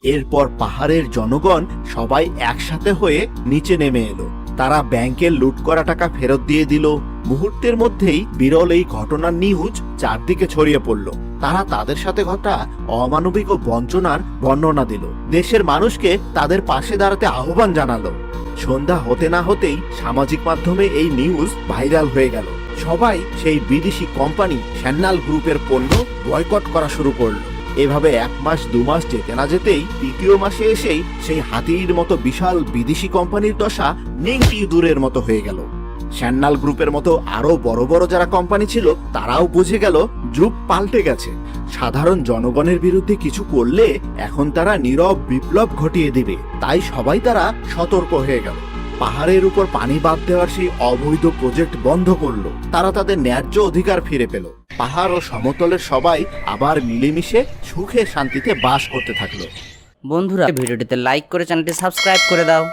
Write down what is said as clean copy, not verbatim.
এরপর পাহাড়ের জনগণ সবাই একসাথে হয়ে নিচে নেমে এলো। তারা ব্যাংকের লুট করা টাকা ফেরত দিয়ে দিল। মুহূর্তের মধ্যেই বিরল এই ঘটনার নিউজ চারদিকে ছড়িয়ে পড়ল। তারা তাদের সাথে ঘটা অমানবিক ও বঞ্চনার বর্ণনা দিল। দেশের মানুষকে তাদের পাশে দাঁড়াতে আহ্বান জানালো। সন্ধ্যা হতে না হতেই সামাজিক মাধ্যমে এই নিউজ ভাইরাল হয়ে গেল। সবাই সেই বিদেশি কোম্পানি স্যান্নাল গ্রুপের পণ্য বয়কট করা শুরু করলো। এভাবে 1 মাস 2 মাস যেতে না যেতেই তৃতীয় মাসে এসেই সেই হাতির মতো বিশাল বিদেশি কোম্পানির দশা নেংটি দূরের মতো হয়ে গেল। স্যান্নাল গ্রুপের মতো আরো বড় বড় যারা কোম্পানি ছিল তারাও বুঝে গেল যুগ পাল্টে গেছে। সাধারণ জনগণের বিরুদ্ধে কিছু করলে এখন তারা নীরব বিপ্লব ঘটিয়ে দিবে। তাই সবাই তারা সতর্ক হয়ে গেল। পাহাড়ের উপর পানি বাঁধ দেওয়ার সেই অবৈধ প্রজেক্ট বন্ধ করলো। তারা তাদের ন্যায্য অধিকার ফিরে পেল। পাহাড় ও সমতলের সবাই আবার মিলেমিশে সুখে শান্তিতে বাস করতে থাকলো। বন্ধুরা ভিডিওটিতে লাইক করে চ্যানেলটি সাবস্ক্রাইব করে দাও।